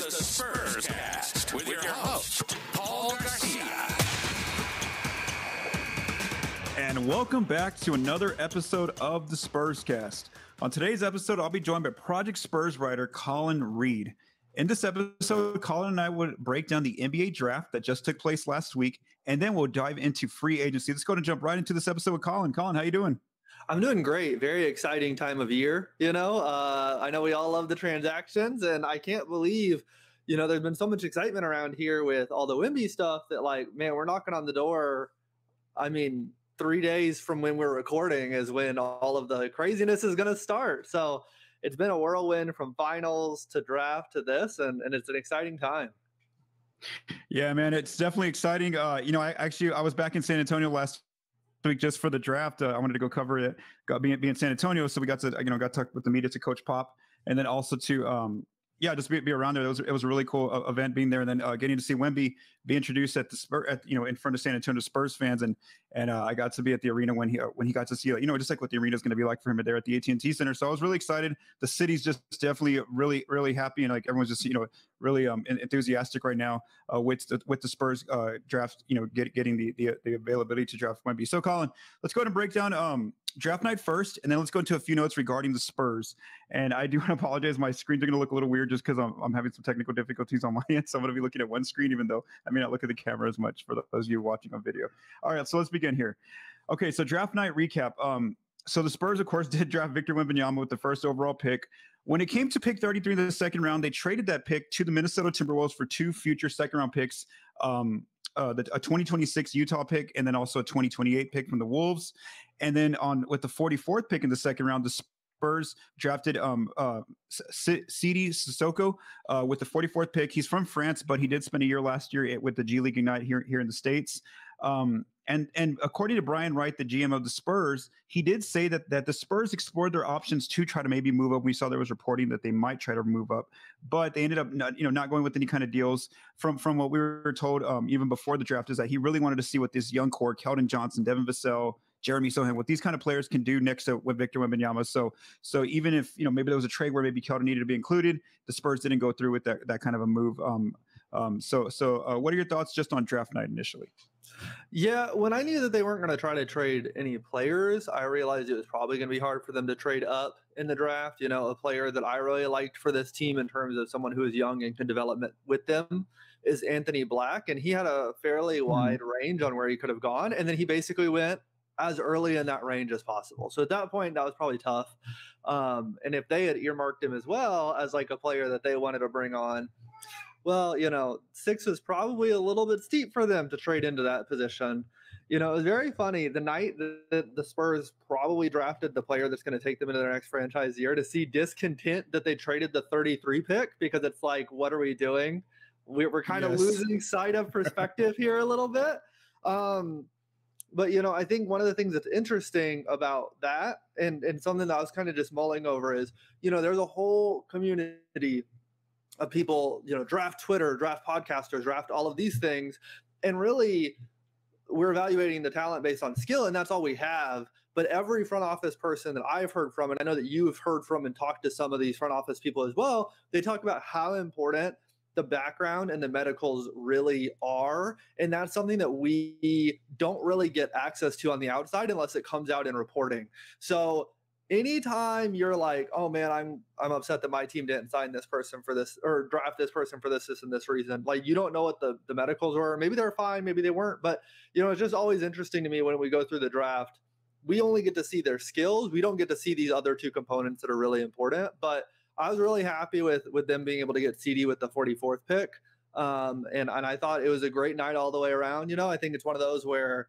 Spurscast with your host, Paul Garcia. And welcome back to another episode of the Spurscast. On today's episode, I'll be joined by Project Spurs writer Collin Reid. In this episode, Collin and I would break down the NBA draft that just took place last week, and then we'll dive into free agency. Let's go and jump right into this episode with Collin. Collin, how you doing? I'm doing great. Very exciting time of year. I know we all love the transactions, and I can't believe, there's been so much excitement around here with all the Wemby stuff that, we're knocking on the door. 3 days from when we're recording is when all of the craziness is going to start. So it's been a whirlwind from finals to draft to this, and it's an exciting time. Yeah, man, it's definitely exciting. I was back in San Antonio last week just for the draft. I wanted to go cover it, be in San Antonio, so we got to talk with the media, to Coach Pop, and then also to just be around there. It was a really cool event being there, and then getting to see Wemby be introduced at the Spurs, in front of San Antonio Spurs fans, and I got to be at the arena when he got to see just like what the arena is going to be like for him there at the AT&T Center. So I was really excited. The city's just definitely really really happy, and everyone's just really enthusiastic right now with the Spurs draft, getting the availability to draft Wemby. So Collin, let's go ahead and break down draft night first, and then let's go into a few notes regarding the Spurs. And I do want to apologize. My screens are going to look a little weird just because I'm having some technical difficulties on my end. So I'm going to be looking at one screen, even though I may not look at the camera as much for those of you watching on video. All right, so let's begin here. Okay, so draft night recap. So the Spurs, of course, did draft Victor Wembanyama with the first overall pick. When it came to pick 33 in the second round, they traded that pick to the Minnesota Timberwolves for two future second-round picks, a 2026 Utah pick, and then also a 2028 pick from the Wolves. And then with the 44th pick in the second round, the Spurs drafted Sidy Cissoko with the 44th pick. He's from France, but he did spend a year last year with the G League Ignite here in the States. And according to Brian Wright, the GM of the Spurs, he did say that the Spurs explored their options to try to maybe move up. We saw there was reporting that they might try to move up, but they ended up not going with any kind of deals. From what we were told even before the draft, is that he really wanted to see what this young core, Keldon Johnson, Devin Vassell, Jeremy Sohan, what these kind of players can do next to with Victor Wembanyama. So even if maybe there was a trade where maybe Keldon needed to be included, the Spurs didn't go through with that kind of a move. So what are your thoughts just on draft night initially? Yeah, when I knew that they weren't going to try to trade any players, I realized it was probably going to be hard for them to trade up in the draft. A player that I really liked for this team in terms of someone who is young and can develop with them is Anthony Black. And he had a fairly wide range on where he could have gone. And then he basically went as early in that range as possible. So at that point, that was probably tough. And if they had earmarked him as well as like a player that they wanted to bring on, well, 6 was probably a little bit steep for them to trade into that position. It was very funny. The night that the Spurs probably drafted the player that's going to take them into their next franchise year, to see discontent that they traded the 33 pick, because it's like, what are we doing? We're kind of losing sight of perspective here a little bit. But, I think one of the things that's interesting about that and something that I was kind of just mulling over is, there's a whole community of people, draft Twitter, draft podcasters, draft all of these things. And really, we're evaluating the talent based on skill, and that's all we have. But every front office person that I've heard from, and I know that you've heard from and talked to some of these front office people as well, they talk about how important the background and the medicals really are. And that's something that we don't really get access to on the outside unless it comes out in reporting. So anytime you're like, oh man, I'm upset that my team didn't sign this person for this or draft this person for this and this reason, like, you don't know what the medicals were. Maybe they're fine, maybe they weren't. But it's just always interesting to me when we go through the draft, we only get to see their skills. We don't get to see these other two components that are really important. But I was really happy with them being able to get CD with the 44th pick. And I thought it was a great night all the way around. I think it's one of those where,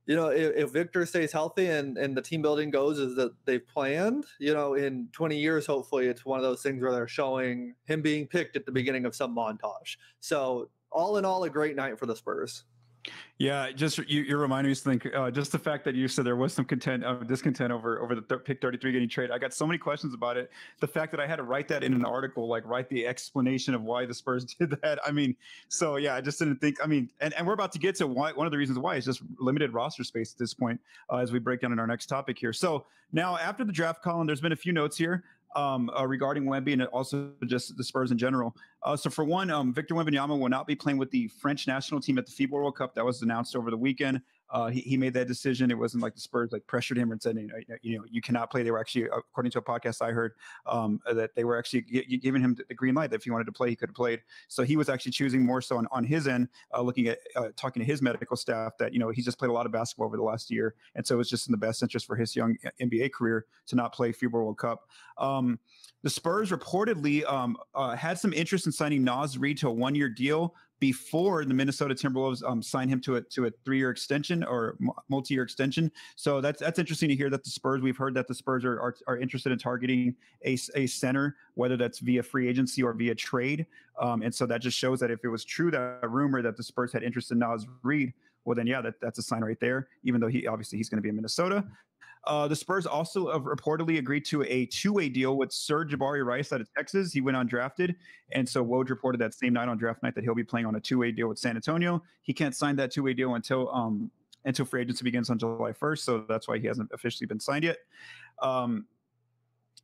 if Victor stays healthy and the team building goes as that they've planned, in 20 years, hopefully it's one of those things where they're showing him being picked at the beginning of some montage. So all in all, a great night for the Spurs. Yeah, just you're reminding me to think. Just the fact that you said there was some discontent over the pick 33 getting traded. I got so many questions about it. The fact that I had to write that in an article, like write the explanation of why the Spurs did that. I mean, so yeah, I just didn't think. I mean, and we're about to get to why. One of the reasons why is just limited roster space at this point as we break down in our next topic here. So now after the draft, Collin, there's been a few notes here. regarding Wemby and also just the Spurs in general. So for one, Victor Wembanyama will not be playing with the French national team at the FIBA World Cup. That was announced over the weekend. He made that decision. It wasn't like the Spurs like pressured him and said, you cannot play. They were actually, according to a podcast I heard, that they were actually giving him the green light that if he wanted to play, he could have played. So he was actually choosing more so on his end, looking at talking to his medical staff that, he's just played a lot of basketball over the last year. And so it's just in the best interest for his young NBA career to not play FIBA World Cup. The Spurs reportedly had some interest in signing Naz Reid to a 1-year deal before the Minnesota Timberwolves signed him to a 3-year extension or multi-year extension. So that's interesting to hear that the Spurs, we've heard that the Spurs are interested in targeting a center, whether that's via free agency or via trade. And so that just shows that if it was true, that rumor that the Spurs had interest in Naz Reid, well then, yeah, that's a sign right there, even though he's going to be in Minnesota. The Spurs also reportedly agreed to a 2-way deal with Sir Jabari Rice out of Texas. He went undrafted. And so Woj reported that same night on draft night that he'll be playing on a 2-way deal with San Antonio. He can't sign that 2-way deal until free agency begins on July 1st. So that's why he hasn't officially been signed yet.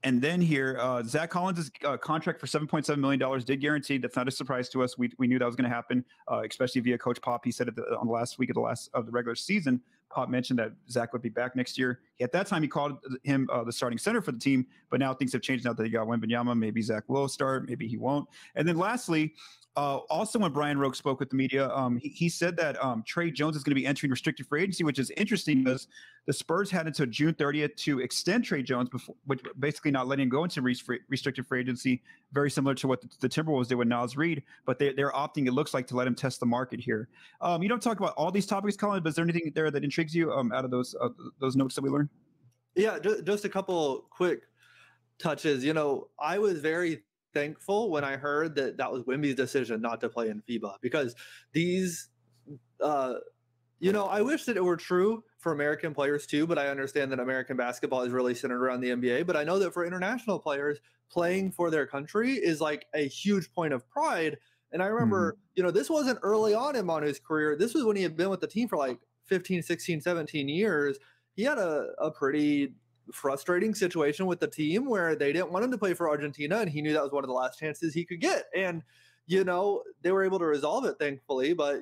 And then here, Zach Collins' contract for $7.7 million did guarantee. That's not a surprise to us. We knew that was going to happen, especially via Coach Pop. He said on the last week of the regular season, Pop mentioned that Zach would be back next year. At that time, he called him the starting center for the team, but now things have changed now that he got Wembanyama. Maybe Zach will start, maybe he won't. And then lastly, also when Brian Roque spoke with the media, he said that Trey Jones is going to be entering restricted free agency, which is interesting because the Spurs had until June 30th to extend Trey Jones, which basically not letting him go into restricted free agency, very similar to what the Timberwolves did with Naz Reid, but they're opting, it looks like, to let him test the market here. You don't talk about all these topics, Collin, but is there anything there that intrigues you out of those notes that we learned? Yeah, just a couple quick touches. I was very thankful when I heard that was Wemby's decision not to play in FIBA, because these, I wish that it were true for American players too, but I understand that American basketball is really centered around the NBA. But I know that for international players, playing for their country is like a huge point of pride. And I remember, this wasn't early on in Manu's career. This was when he had been with the team for like 15, 16, 17 years. He had a pretty frustrating situation with the team where they didn't want him to play for Argentina, and he knew that was one of the last chances he could get. And, they were able to resolve it, thankfully. But,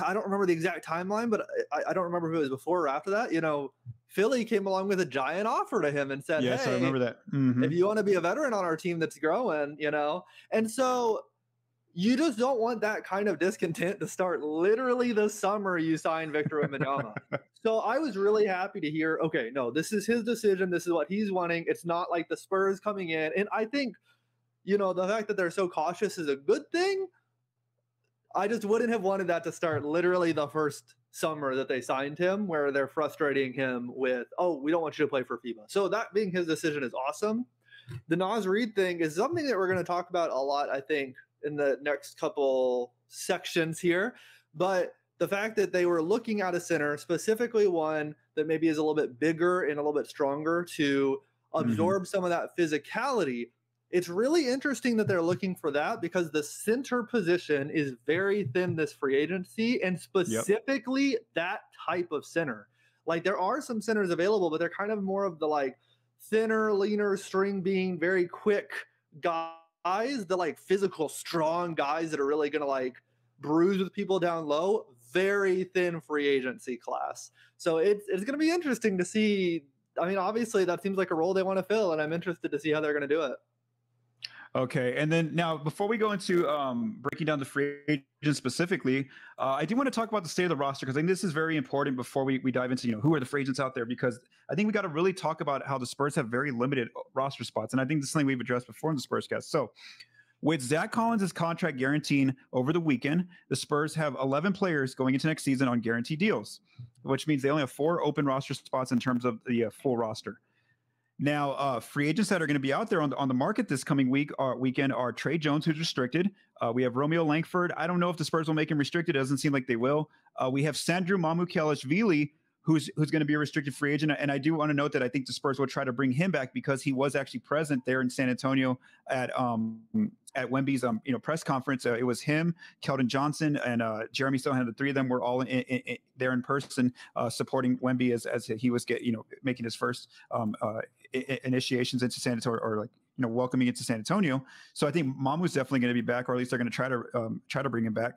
I don't remember the exact timeline, but I don't remember if it was before or after that. Philly came along with a giant offer to him and said, yes, hey, I remember that. Mm-hmm. If you want to be a veteran on our team that's growing, and so you just don't want that kind of discontent to start literally the summer you sign Victor Wembanyama. So I was really happy to hear, okay, no, this is his decision. This is what he's wanting. It's not like the Spurs coming in. And I think, the fact that they're so cautious is a good thing. I just wouldn't have wanted that to start literally the first summer that they signed him, where they're frustrating him with, oh, we don't want you to play for FIBA. So that being his decision is awesome. The Naz Reid thing is something that we're going to talk about a lot, I think, in the next couple sections here. But the fact that they were looking at a center, specifically one that maybe is a little bit bigger and a little bit stronger to absorb some of that physicality, it's really interesting that they're looking for that, because the center position is very thin this free agency, and specifically that type of center. Like, there are some centers available, but they're kind of more of the like thinner, leaner, string being very quick guys, the like physical, strong guys that are really going to like bruise with people down low. Very thin free agency class. So it's going to be interesting to see. I mean, obviously that seems like a role they want to fill, and I'm interested to see how they're going to do it. Okay, and then now before we go into breaking down the free agents specifically, I do want to talk about the state of the roster, because I think this is very important before we dive into who are the free agents out there, because I think we got to really talk about how the Spurs have very limited roster spots, and I think this is something we've addressed before in the Spurscast. So with Zach Collins' contract guaranteeing over the weekend, the Spurs have 11 players going into next season on guaranteed deals, which means they only have 4 open roster spots in terms of the full roster. Now, free agents that are going to be out there on the market this coming weekend are Trey Jones, who's restricted. We have Romeo Langford. I don't know if the Spurs will make him restricted. It doesn't seem like they will. We have Sandro Mamukelashvili, who's going to be a restricted free agent. And I do want to note that I think the Spurs will try to bring him back because he was actually present there in San Antonio at Wemby's press conference. It was him, Keldon Johnson, and Jeremy Sohan. The three of them were all there in person supporting Wemby as he was making his first initiations into San Antonio, or welcoming into San Antonio. So I think Mamu's definitely going to be back, or at least they're going to try to bring him back.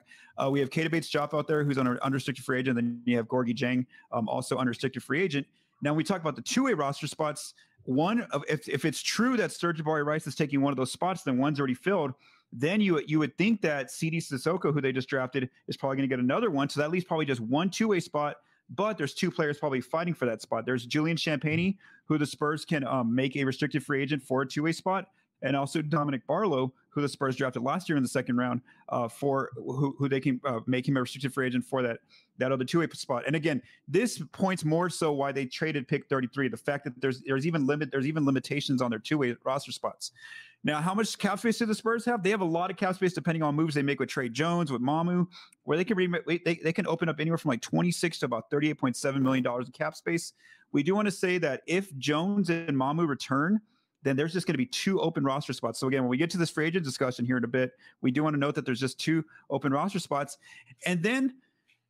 We have Keita Bates-Diop out there, who's on an unrestricted free agent. And then you have Gorgui Dieng, also unrestricted free agent. Now, when we talk about the two-way roster spots, if it's true that Serge Ibaka-Rice is taking one of those spots, then one's already filled. Then you would think that Sidy Cissoko, who they just drafted, is probably going to get another one. So that leaves probably just one two-way spot. But there's two players probably fighting for that spot. There's Julian Champagnie, who the Spurs can make a restricted free agent for a two-way spot, and also Dominic Barlow, who the Spurs drafted last year in the second round, for who they can make him a restricted free agent for that other two-way spot. And again, this points more so why they traded pick 33. The fact that there's even limitations on their two-way roster spots. Now, how much cap space do the Spurs have? They have a lot of cap space depending on moves they make with Trey Jones, with Mamu, where they can open up anywhere from like 26 to about $38.7 million in cap space. We do want to say that if Jones and Mamu return, then there's just going to be two open roster spots. So again, when we get to this free agent discussion here in a bit, we do want to note that there's just two open roster spots. And then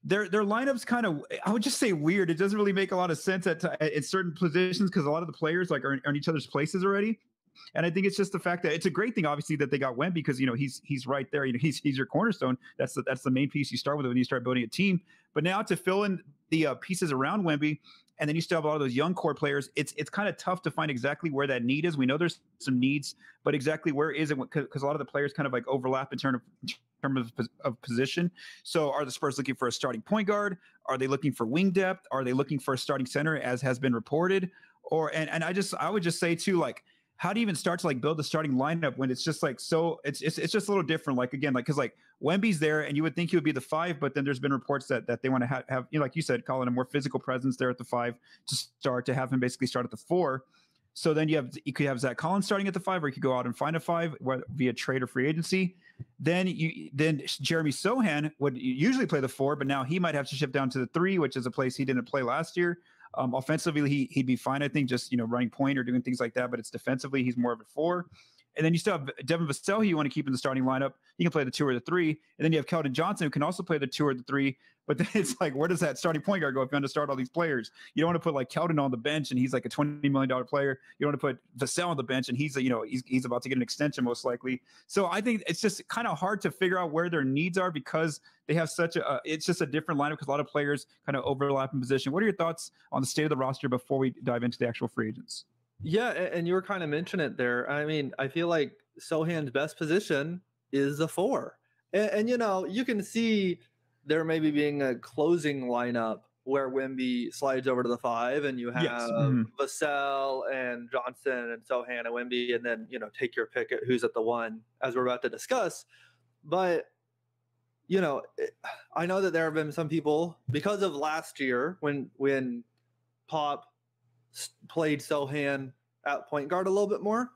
their lineup's kind of, I would just say, weird. It doesn't really make a lot of sense at certain positions because a lot of the players are in each other's places already. And I think it's just the fact that it's a great thing, obviously, that they got Wemby because he's right there. He's your cornerstone. That's the main piece you start with when you start building a team. But now to fill in the pieces around Wemby, and then you still have a lot of those young core players. It's kind of tough to find exactly where that need is. We know there's some needs, but exactly where is it? Because a lot of the players kind of like overlap in terms of position. So are the Spurs looking for a starting point guard? Are they looking for wing depth? Are they looking for a starting center, as has been reported? I would just say too, like, how do you even start to like build the starting lineup when it's just like it's just a little different? Like, again, like, because like Wemby's there and you would think he would be the 5, but then there's been reports that they want to have like you said, Collin, a more physical presence there at the 5 to have him basically start at the 4. So then you could have Zach Collins starting at the 5, or you could go out and find a 5 via trade or free agency. Then Jeremy Sohan would usually play the 4, but now he might have to shift down to the 3, which is a place he didn't play last year. Offensively, he'd be fine, I think, just running point or doing things like that. But it's defensively, he's more of a 4. And then you still have Devin Vassell, who you want to keep in the starting lineup. He can play the 2 or the 3. And then you have Keldon Johnson, who can also play the 2 or the 3. But then it's like, where does that starting point guard go if you want to start all these players? You don't want to put like Keldon on the bench and he's like a $20 million player. You don't want to put Vassell on the bench and he's about to get an extension most likely. So I think it's just kind of hard to figure out where their needs are because they have it's just a different lineup because a lot of players kind of overlap in position. What are your thoughts on the state of the roster before we dive into the actual free agents? Yeah, and you were kind of mentioning it there. I mean, I feel like Sohan's best position is the 4. And you can see there maybe being a closing lineup where Wemby slides over to the 5 and you have Vassell and Johnson and Sohan and Wemby, and then, take your pick at who's at the 1, as we're about to discuss. But, I know that there have been some people, because of last year when Pop played Sohan at point guard a little bit more,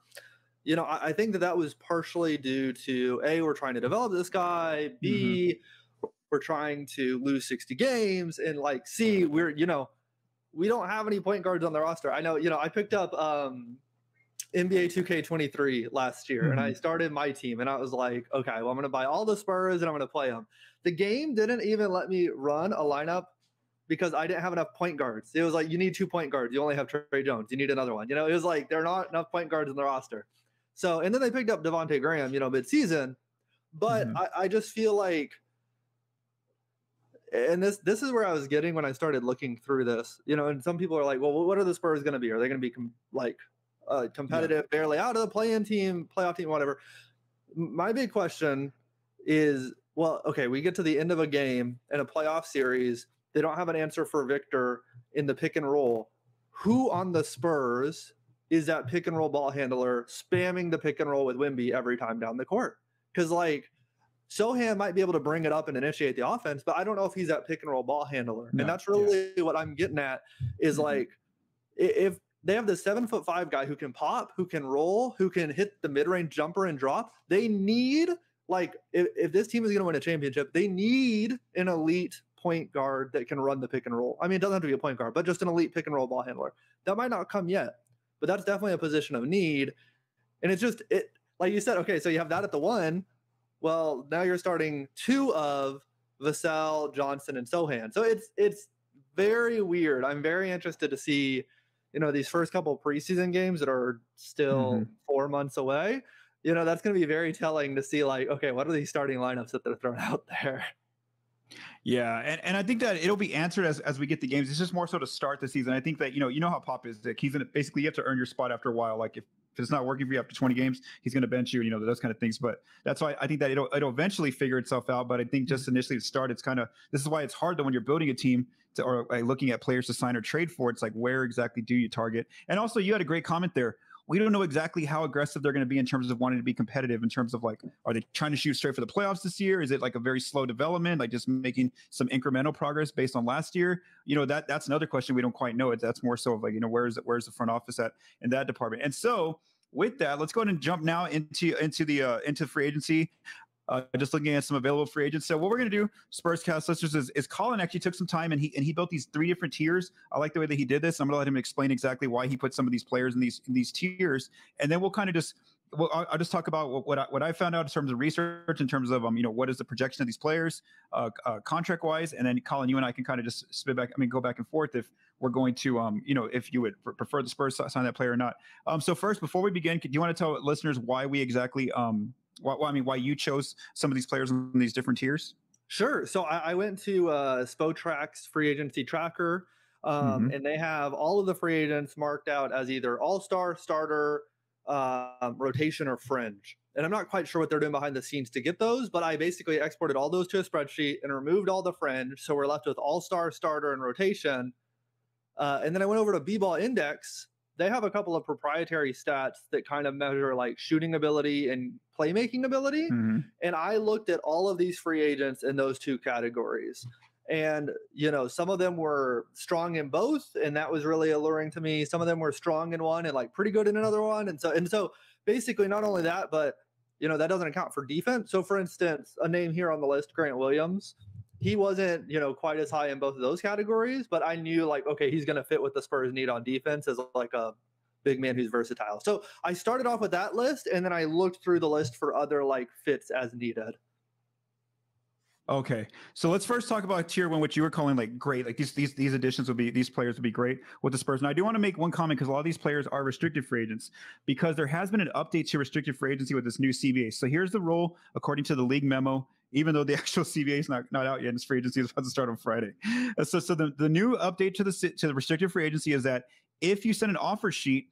I think that was partially due to A, we're trying to develop this guy, B, we're trying to lose 60 games, and like C, we don't have any point guards on the roster. I know, I picked up NBA 2K23 last year, and I started my team, and I was like, okay, well, I'm going to buy all the Spurs and I'm going to play them. The game didn't even let me run a lineup because I didn't have enough point guards. It was like, you need 2 point guards. You only have Trey Jones. You need another one. It was like, there are not enough point guards in the roster. So, and then they picked up Devontae Graham, mid-season. But I just feel like, and this is where I was getting when I started looking through this, and some people are like, well, what are the Spurs going to be? Are they going to be competitive, barely out of the play-in team, playoff team, whatever? My big question is, well, okay, we get to the end of a game in a playoff series. They don't have an answer for Victor in the pick and roll. Who on the Spurs is that pick and roll ball handler spamming the pick and roll with Wemby every time down the court? Because Sohan might be able to bring it up and initiate the offense, but I don't know if he's that pick and roll ball handler. No. And that's really what I'm getting at is if they have the 7'5" guy who can pop, who can roll, who can hit the mid-range jumper and drop, they need, if this team is going to win a championship, they need an elite point guard that can run the pick and roll. I mean, it doesn't have to be a point guard, but just an elite pick and roll ball handler. That might not come yet, but that's definitely a position of need. And it's just, like you said, okay, so you have that at the 1. Well, now you're starting 2 of Vassell, Johnson, and Sohan. So it's very weird. I'm very interested to see, these first couple of preseason games that are still 4 months away. That's going to be very telling to see, like, okay, what are these starting lineups that they're throwing out there? Yeah, and I think that it'll be answered as we get the games. It's just more so to start the season. I think that, you know how Pop is, Dick. He's basically, you have to earn your spot after a while. Like if it's not working for you after 20 games, he's going to bench you, those kind of things. But that's why I think that it'll eventually figure itself out. But I think just initially to start, it's this is why it's hard though when you're building a team or like looking at players to sign or trade for. It's like, where exactly do you target? And also, you had a great comment there. We don't know exactly how aggressive they're going to be in terms of wanting to be competitive, in terms of like, are they trying to shoot straight for the playoffs this year? Is it like a very slow development, like just making some incremental progress based on last year? That's another question we don't quite know. That's more so of like, where's the front office at in that department? And so with that, let's go ahead and jump now into free agency. Just looking at some available free agents. So what we're going to do, Spurscast listeners, is Collin actually took some time and he built these 3 different tiers. I like the way that he did this. I'm going to let him explain exactly why he put some of these players in these tiers, and then we'll kind of just I'll just talk about what I found out in terms of research, in terms of what is the projection of these players, contract wise, and then Collin, you and I can kind of just go back and forth if we're going to if you would prefer the Spurs to sign that player or not. So first, before we begin, do you want to tell listeners why we exactly why you chose some of these players in these different tiers? Sure. So I went to Spotrack's free agency tracker, and they have all of the free agents marked out as either all-star, starter, rotation, or fringe. And I'm not quite sure what they're doing behind the scenes to get those, but I basically exported all those to a spreadsheet and removed all the fringe. So we're left with all-star, starter, and rotation. And then I went over to B-Ball Index. They have a couple of proprietary stats that kind of measure like shooting ability and playmaking ability. And I looked at all of these free agents in those 2 categories. And, some of them were strong in both, and that was really alluring to me. Some of them were strong in one and like pretty good in another one. And so basically not only that, but, that doesn't account for defense. So for instance, a name here on the list, Grant Williams, he wasn't, quite as high in both of those categories, but I knew like, okay, he's going to fit what the Spurs need on defense as like a big man who's versatile. So I started off with that list, and then I looked through the list for other like fits as needed. Okay, so let's first talk about tier 1, which you were calling like great. Like these additions these players would be great with the Spurs. And I do want to make one comment, because a lot of these players are restricted free agents, because there has been an update to restricted free agency with this new CBA. So here's the rule according to the league memo, even though the actual CBA is not out yet, and this free agency is about to start on Friday. So the new update to the restricted free agency is that if you send an offer sheet,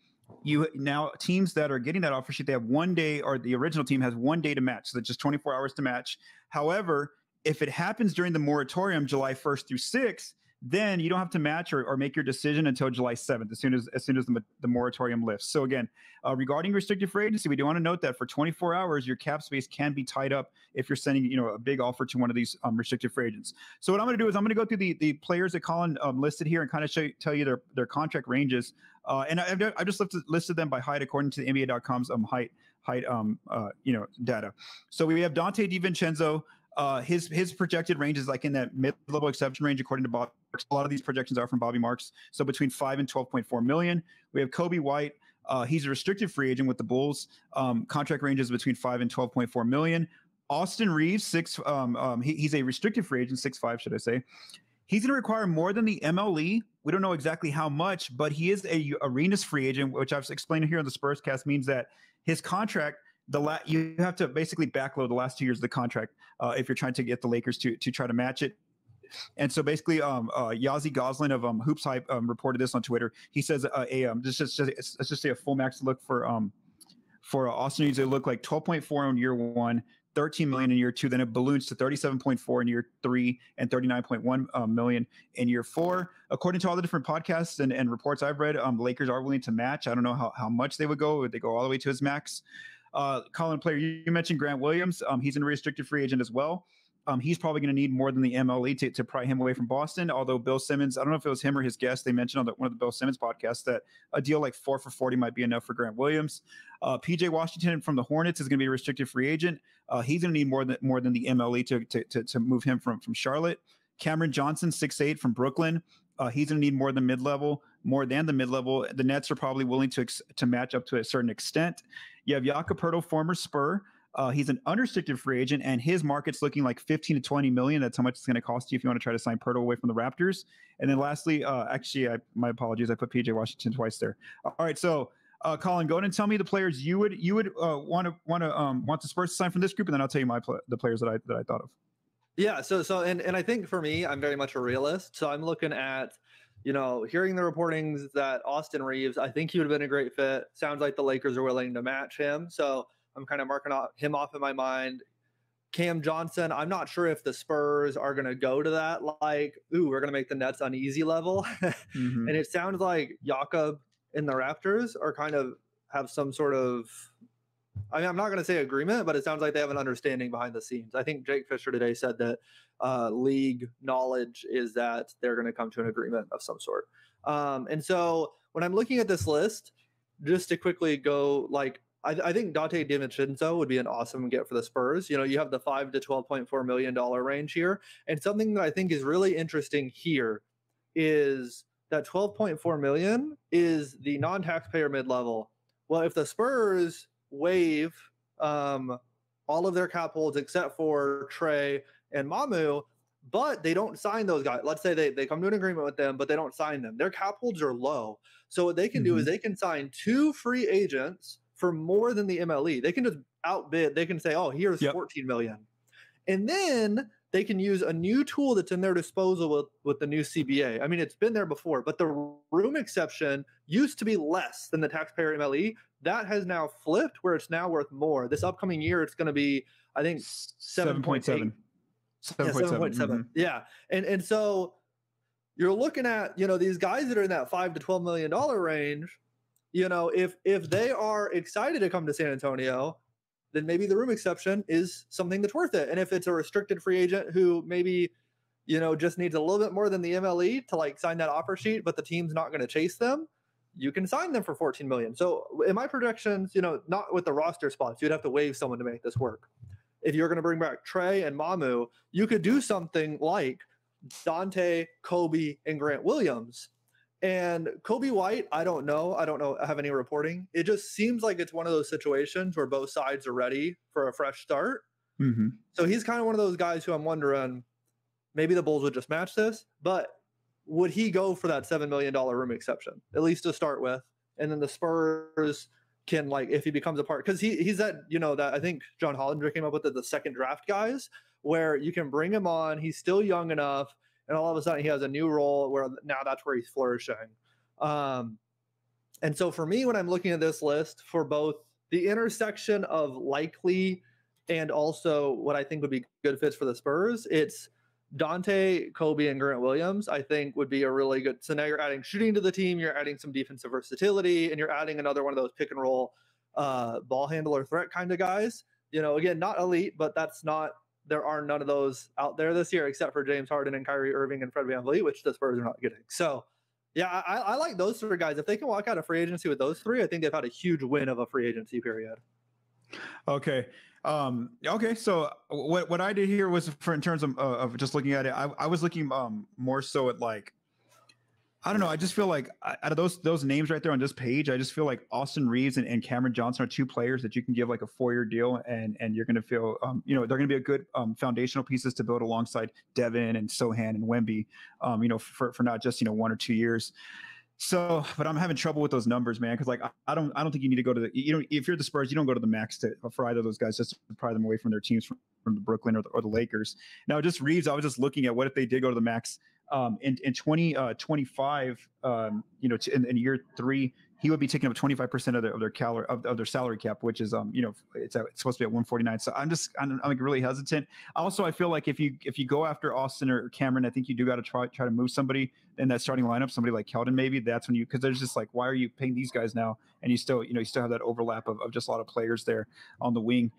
teams that are getting that offer sheet, they have 1 day, or the original team has 1 day to match. So that's just 24 hours to match. However, if it happens during the moratorium, July 1st through 6th, then you don't have to match or make your decision until July 7th, as soon as the moratorium lifts. So again, regarding restricted free agency, we do want to note that for 24 hours, your cap space can be tied up if you're sending a big offer to one of these restricted free agents. So what I'm going to do is I'm going to go through the players that Collin listed here and kind of tell you their contract ranges. And I just listed them by height according to the NBA.com's height data. So we have Dante DiVincenzo. His projected range is like in that mid-level exception range according to Bob. A lot of these projections are from Bobby Marks. So between 5 and 12.4 million. We have Kobe White. He's a restricted free agent with the Bulls. Contract range is between 5 and 12.4 million. Austin Reeves, he's a restricted free agent, 6'5", should I say. He's going to require more than the MLE. We don't know exactly how much, but he is a arenas free agent, which I've explained here on the Spurscast, means that his contract, you have to basically backload the last 2 years of the contract if you're trying to get the Lakers to try to match it. And so basically, Yazi Goslin of Hoops Hype reported this on Twitter. He says let's just say a full max look for Austin Reeves, it looked like 12.4 in year 1, 13 million in year 2, then it balloons to 37.4 in year 3 and 39.1 million in year 4. According to all the different podcasts and reports I've read, the Lakers are willing to match. I don't know how much they would go. Would they go all the way to his max? Collin, player, you mentioned Grant Williams. He's a restricted free agent as well. He's probably going to need more than the MLE to pry him away from Boston. Although Bill Simmons, I don't know if it was him or his guest, they mentioned on one of the Bill Simmons podcasts that a deal like 4 for 40 might be enough for Grant Williams. PJ Washington from the Hornets is going to be a restricted free agent. He's going to need more than the MLE to move him from Charlotte. Cameron Johnson, 6'8" from Brooklyn. He's going to need more than the mid-level. The Nets are probably willing to match up to a certain extent. You have Jakob Poeltl, former Spur. He's an unrestricted free agent, and his market's looking like 15 to 20 million. That's how much it's going to cost you if you want to try to sign Poeltl away from the Raptors. And then lastly, my apologies, I put PJ Washington twice there. All right, so Collin, go ahead and tell me the players you would want the Spurs to sign from this group, and then I'll tell you the players that I thought of. Yeah, and I think for me, I'm very much a realist. So I'm looking at, hearing the reportings that Austin Reeves, I think he would have been a great fit. Sounds like the Lakers are willing to match him. So I'm kind of marking him off in my mind. Cam Johnson, I'm not sure if the Spurs are going to go to that, like, we're going to make the Nets uneasy level. Mm-hmm. And it sounds like Jakob and the Raptors are kind of have some sort of, I'm not going to say agreement, but it sounds like they have an understanding behind the scenes. I think Jake Fisher today said that league knowledge is that they're going to come to an agreement of some sort. And so when I'm looking at this list, just to quickly go, like, I think Dante DiVincenzo would be an awesome get for the Spurs. You have the $5 to $12.4 million range here. And something that I think is really interesting here is that $12.4 million is the non-taxpayer mid-level. Well, if the Spurs waive all of their cap holds except for Trey and Mamu, but they don't sign those guys. Let's say they come to an agreement with them, but they don't sign them. Their cap holds are low. So what they can do is they can sign 2 free agents for more than the MLE. They can just outbid. They can say, here's 14 million. And then they can use a new tool that's in their disposal with the new CBA. I mean, it's been there before, but the room exception used to be less than the taxpayer MLE. That has now flipped where it's now worth more. This upcoming year, it's going to be, I think, 7.7. 7.7. Yeah. And so you're looking at, these guys that are in that $5 to $12 million range, if they are excited to come to San Antonio, then maybe the room exception is something that's worth it. And if it's a restricted free agent who maybe, just needs a little bit more than the MLE to like sign that offer sheet, but the team's not going to chase them, you can sign them for 14 million. So in my projections, not with the roster spots, you'd have to waive someone to make this work. If you're going to bring back Trey and Mamu, you could do something like Dante, Kobe, and Grant Williams. And Kobe White, I don't know. I have any reporting. It just seems like it's one of those situations where both sides are ready for a fresh start. Mm-hmm. So he's kind of one of those guys who I'm wondering, maybe the Bulls would just match this, but would he go for that $7 million room exception, at least to start with? And then the Spurs can, like, if he becomes a part, because he's that, that I think John Hollinger came up with the second draft guys, where you can bring him on. He's still young enough. And all of a sudden he has a new role where now that's where he's flourishing. And so for me, when I'm looking at this list for both the intersection of likely and also what I think would be good fits for the Spurs, it's Dante, Kobe, and Grant Williams, I think would be a really good. So now you're adding shooting to the team, you're adding some defensive versatility, and you're adding another one of those pick and roll ball handler threat kind of guys. Again, not elite, but there are none of those out there this year except for James Harden and Kyrie Irving and Fred VanVleet, which the Spurs are not getting. So, yeah, I like those 3 guys. If they can walk out of free agency with those 3, I think they've had a huge win of a free agency period. Okay. Okay. So what I did here was in terms of just looking at it, I was looking more so at like, I don't know. I just feel like out of those names right there on this page, I just feel like Austin Reeves and Cameron Johnson are 2 players that you can give like a 4-year deal, and you're going to feel, they're going to be a good foundational pieces to build alongside Devin and Sohan and Wemby, for not just 1 or 2 years. So, but I'm having trouble with those numbers, man, because like I don't think you need to go to the if you're the Spurs, you don't go to the max for either of those guys just to pry them away from their teams from the Brooklyn or the Lakers. Now, just Reeves, I was just looking at what if they did go to the max. In 2025, in year 3, he would be taking up 25% of their salary cap, which is it's supposed to be at 149. So I'm like really hesitant. Also, I feel like if you go after Austin or Cameron, I think you do got to try to move somebody in that starting lineup, somebody like Keldon maybe. That's when because there's just like, why are you paying these guys now? And you still have that overlap of just a lot of players there on the wing.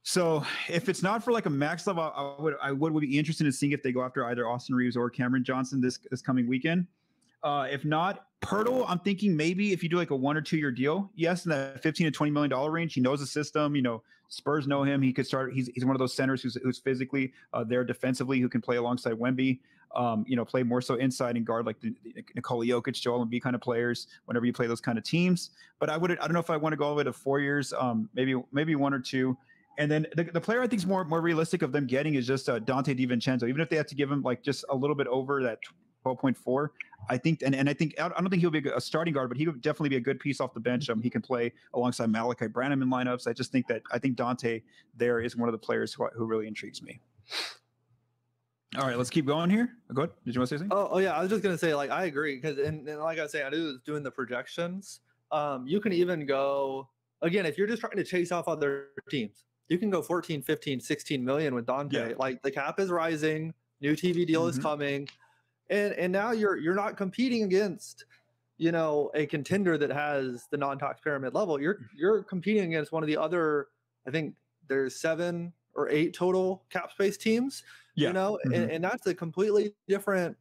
So if it's not for like a max level, I would be interested in seeing if they go after either Austin Reeves or Cameron Johnson this coming weekend. If not, Pirtle, I'm thinking maybe if you do like a 1 or 2 year deal, yes, in that 15 to $20 million range, he knows the system. Spurs know him. He could start. He's one of those centers who's physically there defensively, who can play alongside Wemby. Play more so inside and guard like the Nikola Jokic, Joel Embiid kind of players whenever you play those kind of teams. But I don't know if I want to go all the way to 4 years, maybe 1 or 2. And then the player I think is more realistic of them getting is just Dante DiVincenzo. Even if they have to give him like just a little bit over that 12.4, I think, and I don't think he'll be a starting guard, but he would definitely be a good piece off the bench. He can play alongside Malachi Branham in lineups. I think Dante there is one of the players who really intrigues me. All right, let's keep going here. Go ahead. Did you want to say something? Oh yeah, I was just gonna say, like, I agree, because and like I was saying, I was doing the projections. You can even go again if you're just trying to chase off other teams. You can go 14, 15, 16 million with Dante. Yeah. Like, the cap is rising, new TV deal is coming, and now you're not competing against a contender that has the non-tax pyramid level. You're competing against one of the other, I think there's 7 or 8 total cap space teams. And that's a completely different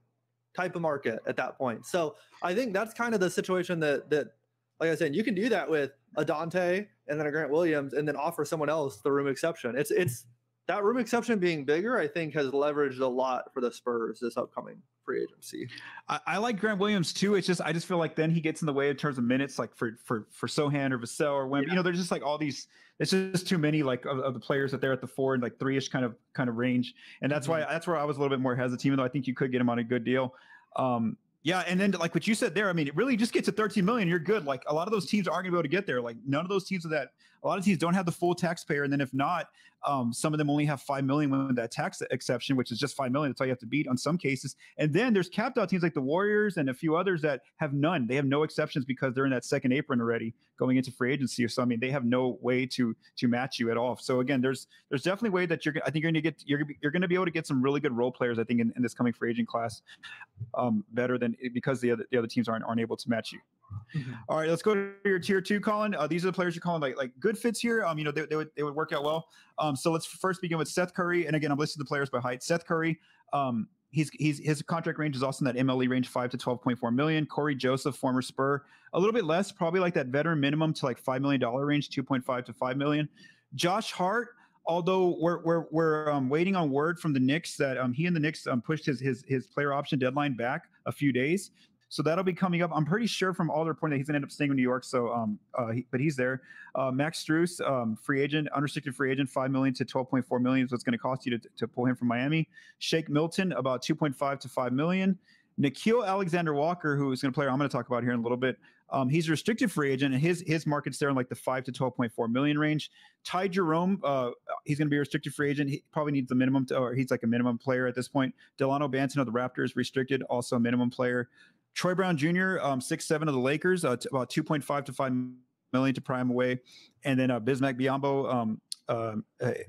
type of market at that point. So I think that's kind of the situation that like I said, you can do that with a Dante and then a Grant Williams and then offer someone else the room exception. It's that room exception being bigger, I think, has leveraged a lot for the Spurs this upcoming free agency. I like Grant Williams too. It's just, I just feel like then he gets in the way in terms of minutes, like for Sohan or Vassell or Wemby. There's just like all these, it's just too many like of the players that they're at the 4 and like 3-ish kind of range. And that's where I was a little bit more hesitant, even though I think you could get him on a good deal. And then like what you said there, I mean, it really just gets to 13 million. You're good. Like a lot of those teams aren't gonna be able to get there. Like none of those teams a lot of teams don't have the full taxpayer. And then if not, some of them only have 5 million with that tax exception, which is just 5 million. That's all you have to beat on some cases. And then there's capped out teams like the Warriors and a few others that have none. They have no exceptions because they're in that second apron already going into free agency. So I mean, they have no way to match you at all. So again, there's definitely a way that you're going to be able to get some really good role players, I think, in this coming free agent class, better than because the other teams aren't able to match you. All right, let's go to your tier 2, Collin. These are the players you're calling like good fits here. They would work out well. So let's first begin with Seth Curry. And again, I'm listing the players by height. Seth Curry, his contract range is also in that MLE range, 5 to 12.4 million. Corey Joseph, former Spur, a little bit less, probably like that veteran minimum to like $5 million range, 2.5 to 5 million. Josh Hart, although we're waiting on word from the Knicks that he and the Knicks pushed his player option deadline back a few days. So that'll be coming up. I'm pretty sure from all the reporting that he's going to end up staying in New York. So, but he's there. Max Strus, free agent, unrestricted free agent, 5 million to 12.4 million is what's going to cost you to pull him from Miami. Shake Milton, about 2.5 to 5 million. Nickeil Alexander-Walker, who is going to play, I'm going to talk about here in a little bit. He's a restricted free agent, and his market's there in like the 5 to 12.4 million range. Ty Jerome, he's going to be a restricted free agent. He probably needs the minimum, or he's like a minimum player at this point. Delano Banton of the Raptors, restricted, also a minimum player. Troy Brown Jr., 6'7" of the Lakers, about 2.5 to 5 million to pry him away. And then Bismack Biyombo,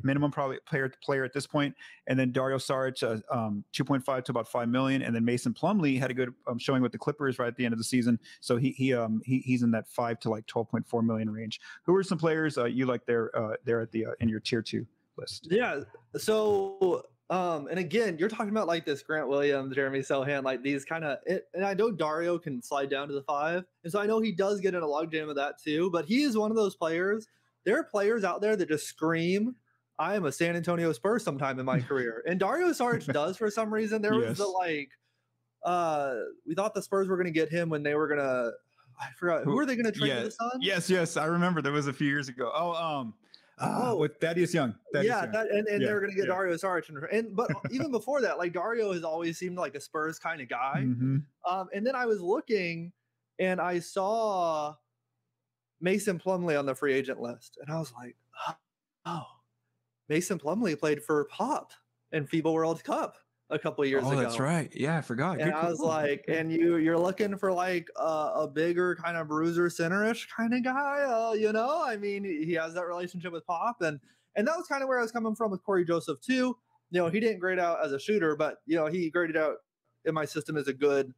minimum probably player at this point. And then Dario Saric, 2.5 to about 5 million. And then Mason Plumlee had a good showing with the Clippers right at the end of the season. So he's in that 5 to like 12.4 million range. Who are some players you like there at the in your tier 2 list? Yeah. So and again, you're talking about like this Grant Williams, Jeremy Sohan, like these kind of, and I know Dario can slide down to the 5. And so I know he does get in a logjam of that too, but he is one of those players. There are players out there that just scream, I am a San Antonio Spurs sometime in my career. And Dario Saric does for some reason. There was the like, we thought the Spurs were going to get him when they were going to, I forgot, who were they going to trade to the Suns? Yes. I remember there was a few years ago. With Thaddeus Young. They were going to get Dario Saric, but even before that, like Dario has always seemed like a Spurs kind of guy. And then I was looking, and I saw Mason Plumlee on the free agent list, and I was like, oh, Mason Plumlee played for Pop in FIBA World Cup a couple of years ago. Oh, that's right. Yeah, I forgot. And I was like, and you're looking for like a bigger kind of bruiser centerish kind of guy, I mean, he has that relationship with Pop, and that was kind of where I was coming from with Corey Joseph too. He didn't grade out as a shooter, but he graded out in my system as a good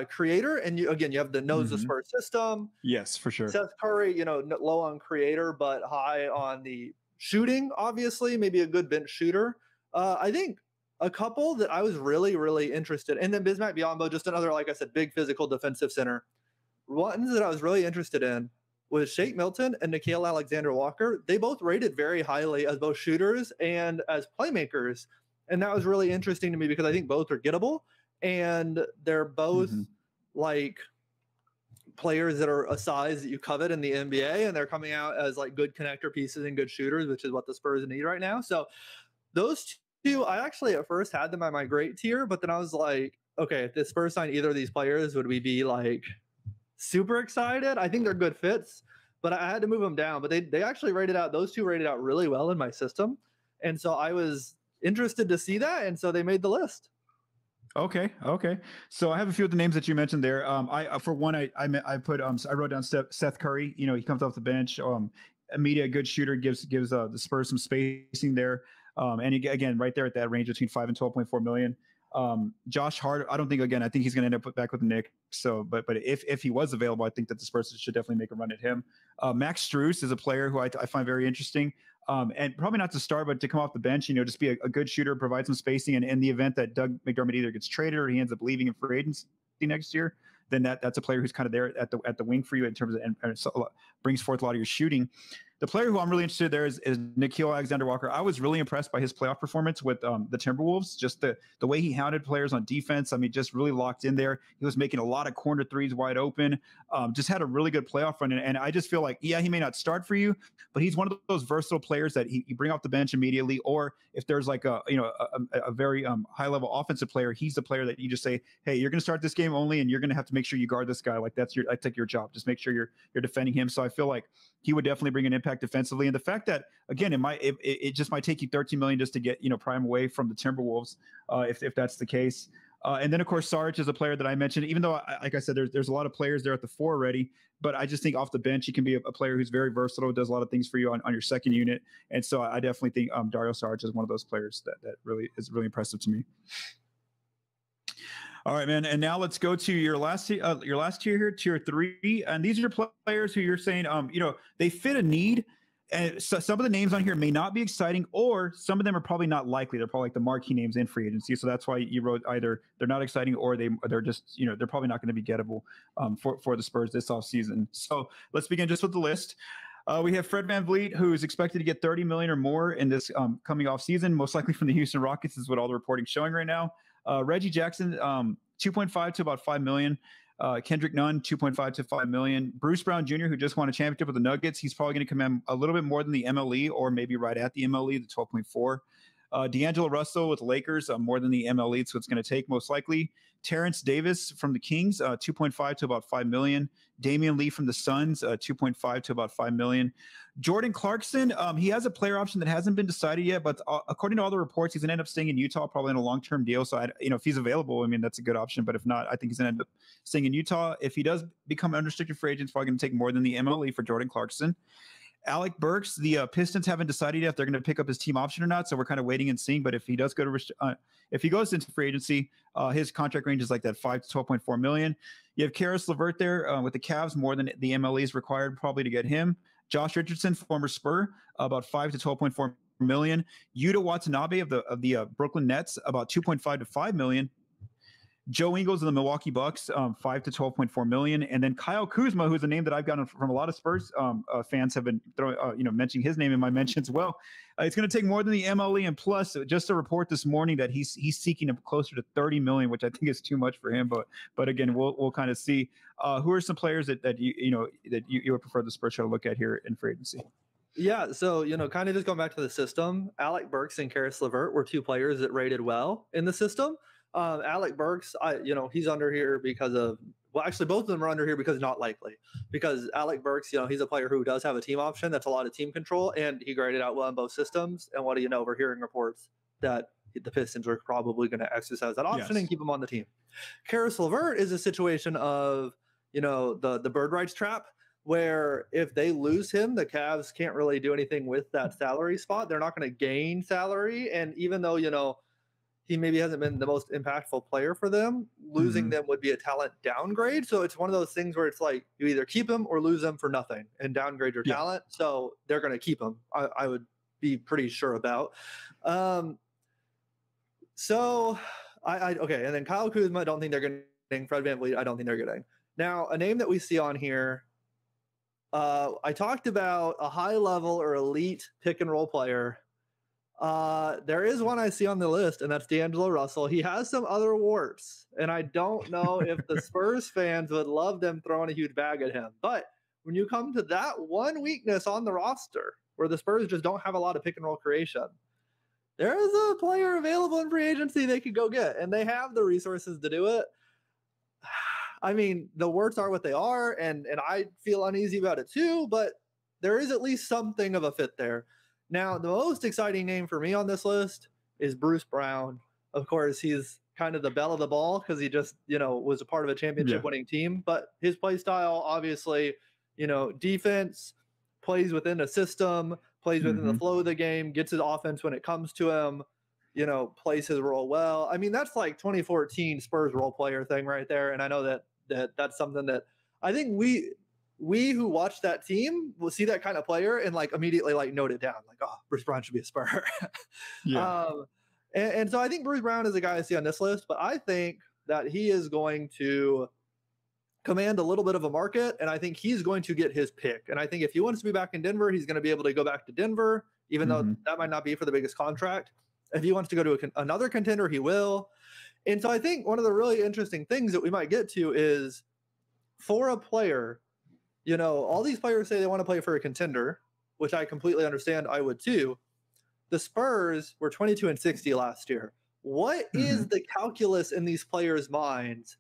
creator. And you have the knows the Spurs system. Yes, for sure. Seth Curry, low on creator, but high on the shooting, obviously, maybe a good bench shooter. I think a couple that I was really, really interested in. And then Bismack Biyombo, just another, like I said, big physical defensive center. Ones that I was really interested in was Shake Milton and Nickeil Alexander-Walker. They both rated very highly as both shooters and as playmakers. And that was really interesting to me because I think both are gettable. And they're both like players that are a size that you covet in the NBA, and they're coming out as like good connector pieces and good shooters, which is what the Spurs need right now. So those two, I actually at first had them at my great tier, but then I was like, okay, if the Spurs sign either of these players, would we be like super excited? I think they're good fits, but I had to move them down. But they actually rated out, those two rated out really well in my system. And so I was interested to see that. And so they made the list. Okay. So I have a few of the names that you mentioned there. I for one, I wrote down Seth Curry. You know, he comes off the bench. A good shooter, gives the Spurs some spacing there. And again, right there at that range between 5 and 12.4 million. Josh Hart, I think he's going to end up back with the Knicks. So, but if he was available, I think that the Spurs should definitely make a run at him. Max Strus is a player who I find very interesting. And probably not to start, but to come off the bench, you know, just be a good shooter, provide some spacing. And in the event that Doug McDermott either gets traded or he ends up leaving in free agency next year, then that's a player who's kind of there at the wing for you in terms of and brings forth a lot of your shooting. The player who I'm really interested in there is Nickeil Alexander-Walker. I was really impressed by his playoff performance with the Timberwolves, just the way he hounded players on defense. I mean, just really locked in there. He was making a lot of corner threes wide open, just had a really good playoff run. And I just feel like, yeah, he may not start for you, but he's one of those versatile players that you bring off the bench immediately. Or if there's like a very high level offensive player, he's the player that you just say, hey, you're going to start this game only, and you're going to have to make sure you guard this guy. Like I take your job. Just make sure you're defending him. So I feel like he would definitely bring an impact defensively. And the fact that, again, it just might take you $13 million just to get, prime away from the Timberwolves, if that's the case. And then, of course, Sarge is a player that I mentioned, even though, like I said, there's a lot of players there at the 4 already, but I just think off the bench, he can be a player who's very versatile, does a lot of things for you on your second unit. And so I definitely think Dario Sarge is one of those players that really is really impressive to me. All right, man. And now let's go to your last tier here, tier 3. And these are players who you're saying, they fit a need. And so some of the names on here may not be exciting, or some of them are probably not likely. They're probably like the marquee names in free agency. So that's why you wrote either they're not exciting or they're just, they're probably not going to be gettable for the Spurs this offseason. So let's begin just with the list. We have Fred VanVleet, who is expected to get $30 million or more in this coming off season, most likely from the Houston Rockets, is what all the reporting showing right now. Reggie Jackson, 2.5 to about $5 million. Kendrick Nunn, 2.5 to $5 million. Bruce Brown Jr., who just won a championship with the Nuggets, he's probably going to command a little bit more than the MLE, or maybe right at the MLE, the 12.4. D'Angelo Russell with the Lakers, more than the MLE, so it's going to take most likely. Terrence Davis from the Kings, 2.5 to about $5 million. Damian Lee from the Suns, 2.5 to about $5 million. Jordan Clarkson, he has a player option that hasn't been decided yet, but according to all the reports, he's going to end up staying in Utah, probably in a long-term deal. So, if he's available, I mean, that's a good option. But if not, I think he's going to end up staying in Utah. If he does become unrestricted free agent, it's probably going to take more than the MLE for Jordan Clarkson. Alec Burks, the Pistons haven't decided yet if they're going to pick up his team option or not, so we're kind of waiting and seeing. But if he does if he goes into free agency, his contract range is like that 5 to 12.4 million. You have Karis LeVert there with the Cavs, more than the MLE is required probably to get him. Josh Richardson, former Spur, about 5 to 12.4 million. Yuta Watanabe of the Brooklyn Nets, about 2.5 to 5 million. Joe Ingles of the Milwaukee Bucks, 5 to 12.4 million, and then Kyle Kuzma, who's a name that I've gotten from a lot of Spurs fans have been mentioning his name in my mentions. Well, it's going to take more than the MLE, and plus, just a report this morning that he's seeking closer to 30 million, which I think is too much for him. But again, we'll kind of see who are some players that you would prefer the Spurs to look at here in free agency. Yeah, so kind of just going back to the system, Alec Burks and Karis LeVert were two players that rated well in the system. Alec Burks, he's under here because of, well, actually both of them are under here because not likely, because Alec Burks, he's a player who does have a team option. That's a lot of team control, and he graded out well in both systems. And what do you know? We're hearing reports that the Pistons are probably going to exercise that option and keep him on the team. Karis LeVert is a situation of, the bird rights trap, where if they lose him, the Cavs can't really do anything with that salary spot. They're not going to gain salary. And even though, he maybe hasn't been the most impactful player for them, losing them would be a talent downgrade. So it's one of those things where it's like you either keep him or lose him for nothing and downgrade your talent. So they're going to keep him. I would be pretty sure about. So okay, and then Kyle Kuzma, I don't think they're getting. Fred VanVleet, I don't think they're getting. Now, a name that we see on here, I talked about a high level or elite pick and roll player. There is one I see on the list, and that's D'Angelo Russell. He has some other warts, and I don't know if the Spurs fans would love them throwing a huge bag at him. But when you come to that one weakness on the roster, where the Spurs just don't have a lot of pick and roll creation, there is a player available in free agency they could go get, and they have the resources to do it. I mean, the warts are what they are, and I feel uneasy about it too, but there is at least something of a fit there. Now, the most exciting name for me on this list is Bruce Brown. Of course, he's kind of the belle of the ball because he just, was a part of a championship winning team. But his play style, obviously, defense, plays within a system, plays within the flow of the game, gets his offense when it comes to him, plays his role well. I mean, that's like 2014 Spurs role player thing right there. And I know that's something that I think we who watch that team will see that kind of player and like immediately like note it down, like, oh, Bruce Brown should be a Spur. And so I think Bruce Brown is a guy I see on this list, but I think that he is going to command a little bit of a market, and I think he's going to get his pick. And I think if he wants to be back in Denver, he's going to be able to go back to Denver, even though that might not be for the biggest contract. If he wants to go to another contender, he will. And so I think one of the really interesting things that we might get to is for a player, all these players say they want to play for a contender, which I completely understand. I would too. The Spurs were 22-60 last year. What is the calculus in these players' minds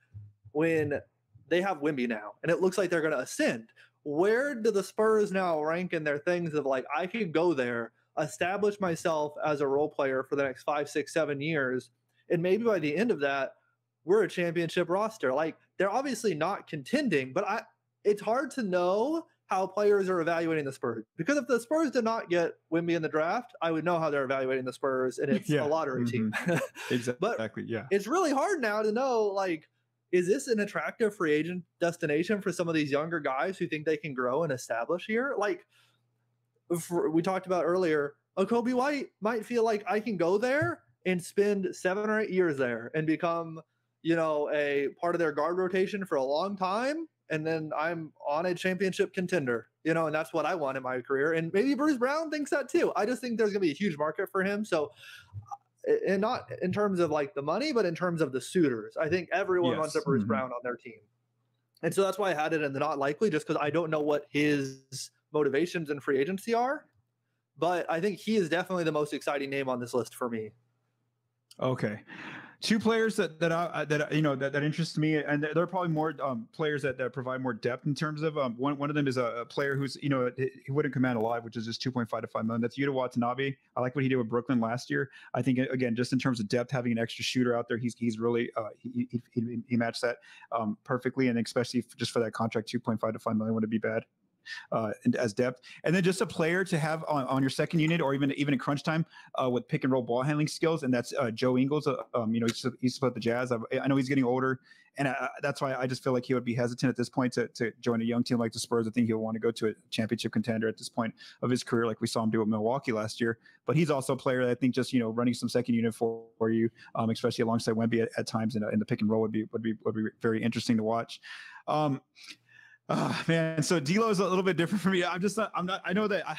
when they have Wemby now and it looks like they're going to ascend? Where do the Spurs now rank in their things of like, I could go there, establish myself as a role player for the next 5, 6, 7 years, and maybe by the end of that, we're a championship roster. Like, they're obviously not contending, but it's hard to know how players are evaluating the Spurs, because if the Spurs did not get Wemby in the draft, I would know how they're evaluating the Spurs, and it's a lottery team. Exactly. But it's really hard now to know, like, is this an attractive free agent destination for some of these younger guys who think they can grow and establish here? Like we talked about earlier, a Kobe White might feel like I can go there and spend 7 or 8 years there and become, a part of their guard rotation for a long time. And then I'm on a championship contender, and that's what I want in my career. And maybe Bruce Brown thinks that too. I just think there's going to be a huge market for him. So, and not in terms of like the money, but in terms of the suitors. I think everyone wants a Bruce Brown on their team. And so that's why I had it in the not likely, just because I don't know what his motivations in free agency are. But I think he is definitely the most exciting name on this list for me. Okay. 2 players that interest me, and there are probably more players that provide more depth in terms of one of them is a player who's he wouldn't command a lot, which is just 2.5 to 5 million. That's Yuta Watanabe. I like what he did with Brooklyn last year. I think again, just in terms of depth, having an extra shooter out there, he's really he matched that perfectly, and especially just for that contract, 2.5 to 5 million wouldn't be bad. As depth, and then just a player to have on your second unit, or even in crunch time with pick and roll ball handling skills, and that's Joe Ingles. He's about the Jazz. I know he's getting older, and that's why I just feel like he would be hesitant at this point to join a young team like the Spurs. I think he'll want to go to a championship contender at this point of his career, like we saw him do with Milwaukee last year. But he's also a player that I think just running some second unit for you, especially alongside Wemby at times in the pick and roll would be very interesting to watch. Man, so D'Lo is a little bit different for me. I know that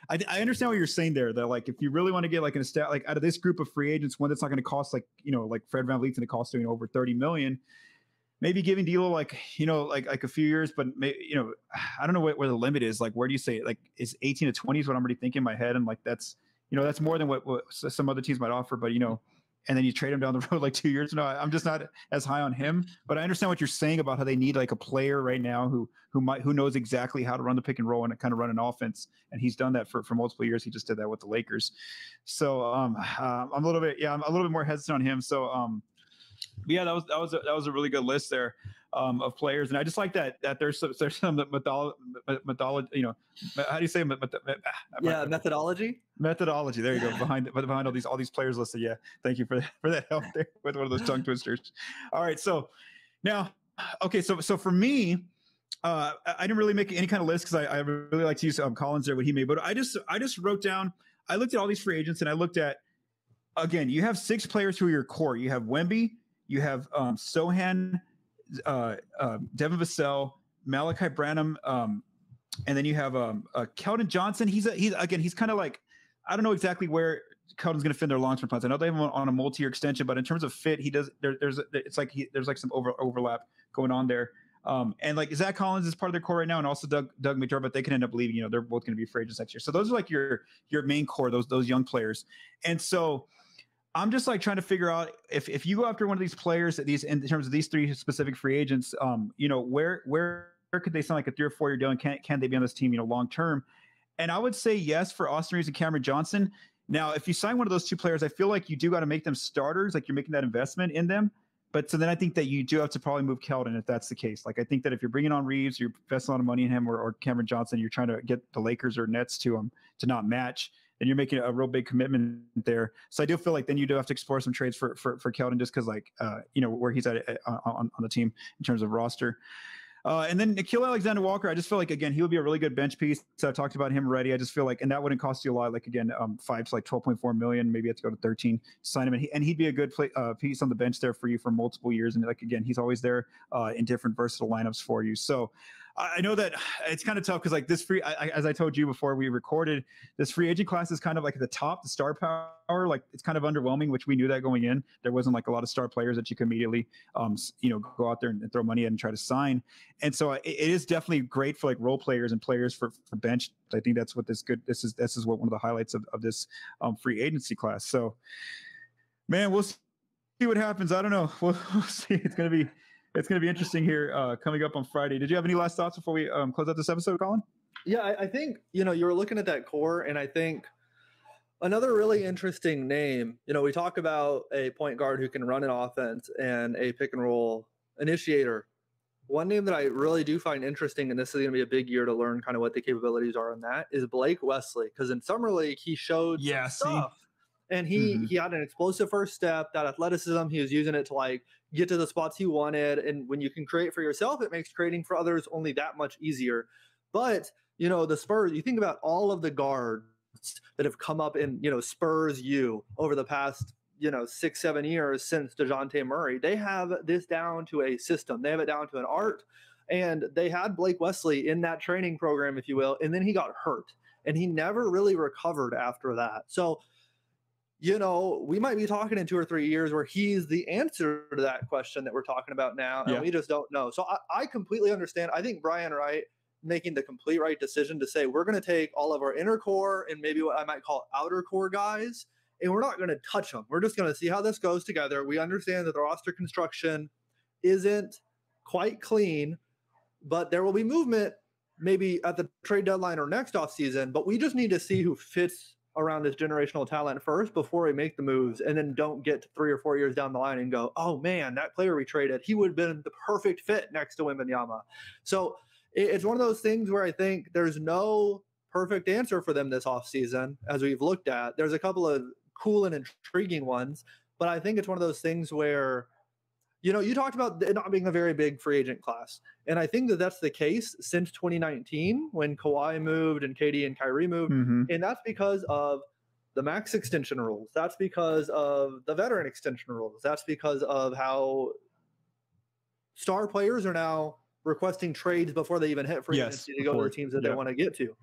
I understand what you're saying there, that like if you really want to get like out of this group of free agents, one that's not going to cost like Fred VanVleet's going to cost over 30 million, maybe giving D'Lo like a few years, but I don't know where the limit is. Like, where do you say it? Like, is 18 to 20 is what I'm already thinking in my head, and like that's more than what some other teams might offer, but and then you trade him down the road like 2 years. No, I'm just not as high on him, but I understand what you're saying about how they need like a player right now who knows exactly how to run the pick and roll and kind of run an offense. And he's done that for multiple years. He just did that with the Lakers. So I'm a little bit more hesitant on him. So that was a really good list there of players. And I just like that there's some methodology, how do you say methodology? Methodology. There you go. Behind all these players listed. Yeah. Thank you for that help there with one of those tongue twisters. All right. So now, okay. So for me, I didn't really make any kind of list because I really like to use Collins there, what he made, but I just wrote down, I looked at all these free agents and I looked at again, you have 6 players who are your core. You have Wemby, you have Sohan, Devin Vassell, Malachi Branham, and then you have Keldon Johnson. He's kind of like, I don't know exactly where Keldon's going to fit in their long-term plans. I know they have him on a multi-year extension, but in terms of fit, he does. There's like some overlap going on there. And like Zach Collins is part of their core right now, and also Doug McDermott, but they can end up leaving. They're both going to be free agents next year. So those are like your main core, those young players. And so I'm just like trying to figure out if you go after one of these players in terms of these 3 specific free agents, where could they sign like a 3 or 4 year deal, and can they be on this team, long term? And I would say yes for Austin Reeves and Cameron Johnson. Now, if you sign one of those 2 players, I feel like you do got to make them starters, like you're making that investment in them. But so then I think that you do have to probably move Keldon if that's the case. Like I think that if you're bringing on Reeves, you're investing a lot of money in him, or Cameron Johnson, you're trying to get the Lakers or Nets to not match, then you're making a real big commitment there. So I do feel like then you do have to explore some trades for Keldon, just because where he's at on the team in terms of roster. And then Nickeil Alexander-Walker, I just feel like, again, he would be a really good bench piece. So I've talked about him already. I just feel like, and that wouldn't cost you a lot. Like, again, 5 to like 12.4 million, maybe you have to go to 13 to sign him. And he'd be a good piece on the bench there for you for multiple years. And like, again, he's always there in different versatile lineups for you. So I know that it's kind of tough because like this as I told you before we recorded, this free agent class is kind of like at the top, the star power, like it's kind of underwhelming, which we knew that going in. There wasn't like a lot of star players that you could immediately, go out there and throw money at and try to sign. And so it is definitely great for like role players and players for bench. I think that's what this is what one of the highlights of this free agency class. So, man, we'll see what happens. I don't know. We'll see. It's going to be interesting here coming up on Friday. Did you have any last thoughts before we close out this episode, Colin? Yeah, I think, you were looking at that core, and I think another really interesting name, we talk about a point guard who can run an offense and a pick and roll initiator. One name that I really do find interesting, and this is going to be a big year to learn kind of what the capabilities are on that, is Blake Wesley. Because in Summer League, he showed stuff. And he had an explosive first step, that athleticism, he was using it to like get to the spots he wanted. And when you can create for yourself, it makes creating for others only that much easier. But, the Spurs, you think about all of the guards that have come up in, Spurs over the past, 6-7 years since DeJounte Murray. They have this down to a system. They have it down to an art. And they had Blake Wesley in that training program, if you will. And then he got hurt. And he never really recovered after that. So, we might be talking in 2 or 3 years where he's the answer to that question that we're talking about now, and we just don't know. So I completely understand. I think Brian Wright making the complete right decision to say, we're going to take all of our inner core and maybe what I might call outer core guys, and we're not going to touch them. We're just going to see how this goes together. We understand that the roster construction isn't quite clean, but there will be movement maybe at the trade deadline or next offseason, but we just need to see who fits around his generational talent first before we make the moves, and then don't get to 3 or 4 years down the line and go, oh man, that player we traded, he would have been the perfect fit next to Wembanyama. So it's one of those things where I think there's no perfect answer for them this offseason, as we've looked at. There's a couple of cool and intriguing ones, but I think it's one of those things where, you talked about it not being a very big free agent class. And I think that that's the case since 2019 when Kawhi moved and KD and Kyrie moved. And that's because of the max extension rules. That's because of the veteran extension rules. That's because of how star players are now requesting trades before they even hit free agency to go to the teams that they want to get to.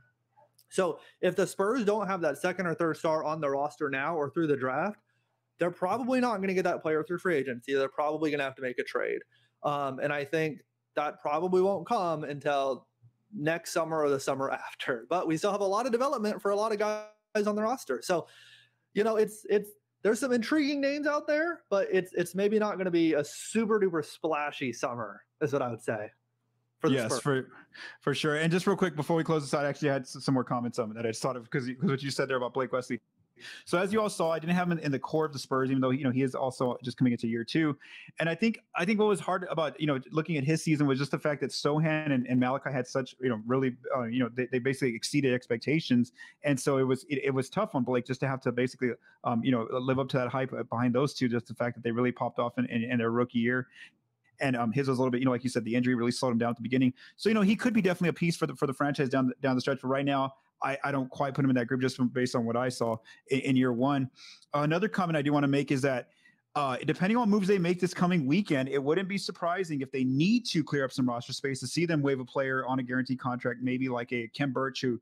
So if the Spurs don't have that second or third star on the roster now or through the draft, they're probably not going to get that player through free agency. They're probably going to have to make a trade. And I think that probably won't come until next summer or the summer after. But we still have a lot of development for a lot of guys on the roster. So, there's some intriguing names out there, but it's maybe not going to be a super duper splashy summer, is what I would say. For sure. And just real quick before we close this out, I actually had some more comments on that I just thought of because what you said there about Blake Wesley. So as you all saw, I didn't have him in the core of the Spurs, even though he is also just coming into year 2. And I think what was hard about looking at his season was just the fact that Sohan and Malachi had such really they basically exceeded expectations, and so it was tough on Blake just to have to basically live up to that hype behind those two. Just the fact that they really popped off in their rookie year. And his was a little bit, like you said, the injury really slowed him down at the beginning. So he could be definitely a piece for the franchise down the stretch. But right now, I don't quite put him in that group just based on what I saw in year one. Another comment I do want to make is that depending on moves they make this coming weekend, it wouldn't be surprising if they need to clear up some roster space to see them waive a player on a guaranteed contract, maybe like a Kem Birch who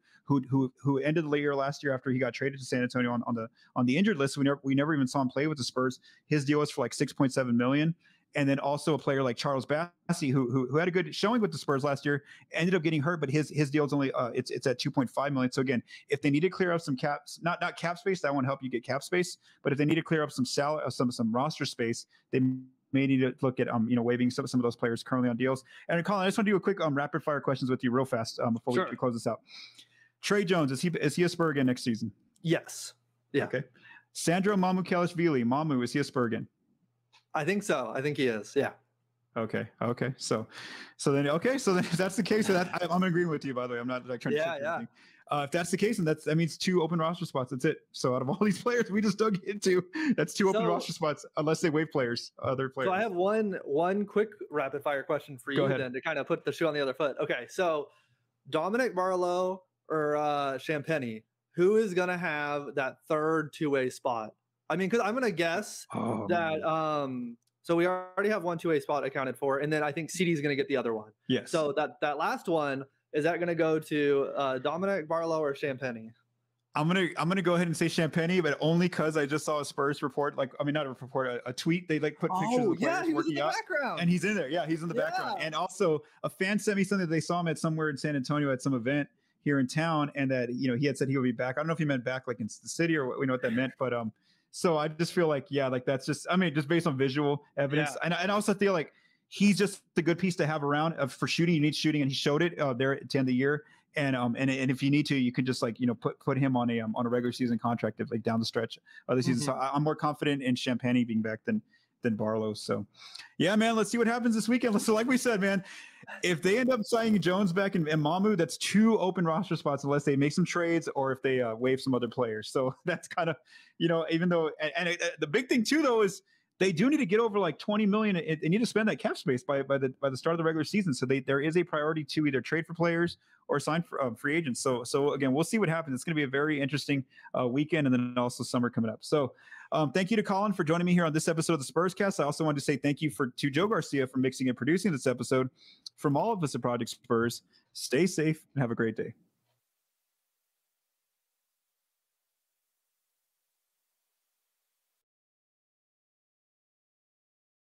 ended the year last year after he got traded to San Antonio on the injured list. We never even saw him play with the Spurs. His deal was for like $6.7 million. And then also a player like Charles Bassey, who had a good showing with the Spurs last year, ended up getting hurt, but his deal is only it's at $2.5 million. So again, if they need to clear up some caps, not cap space, that won't help you get cap space. But if they need to clear up some roster space, they may need to look at waiving some of those players currently on deals. And Colin, I just want to do a quick rapid fire questions with you real fast before we close this out. Trey Jones, is he a Spur again next season? Yes. Yeah. Okay. Sandro Mamukelashvili, Mamu, is he a Spur again? I think so. I think he is. Yeah. Okay. So then if that's the case, I'm agreeing with you, by the way. I'm not like trying to shift anything. If that's the case, then that means 2 open roster spots. That's it. So out of all these players we just dug into, that's 2 open roster spots, unless they waive other players. So I have one quick rapid fire question for you then to kind of put the shoe on the other foot. Okay. So Dominic Barlow or Champagnie, who is going to have that third 2-way spot? I mean, because I'm going to guess that so we already have 1 2-way spot accounted for, and then I think CD is going to get the other one. Yes. So that last one, is that going to go to Dominic Barlow or Champagnie? I'm gonna go ahead and say Champagnie, but only because I just saw a Spurs report. Not a report, a tweet. They put pictures of the players he was working in the out, background, and he's in there. Yeah, he's in the background. And also, a fan sent me something that they saw him at somewhere in San Antonio at some event here in town, and that he had said he would be back. I don't know if he meant back like in the city or we know what that meant, but so I just feel like that's just just based on visual evidence, and I also feel like he's just a good piece to have around for shooting. You need shooting, and he showed it there at the end of the year. And if you need to, you can just put him on a regular season contract if down the stretch of the season. So I'm more confident in Champagnie being back than Barlow. So yeah, man, let's see what happens this weekend. So like we said, man, if they end up signing Jones back and Mamu, that's 2 open roster spots unless they make some trades or if they waive some other players. So that's kind of even though the big thing too though is they do need to get over like 20 million. They need to spend that cap space by the start of the regular season. So there is a priority to either trade for players or sign for free agents. So again, we'll see what happens. It's going to be a very interesting weekend, and then also summer coming up. So thank you to Collin for joining me here on this episode of the Spurscast. I also wanted to say thank you to Joe Garcia for mixing and producing this episode. From all of us at Project Spurs, stay safe and have a great day.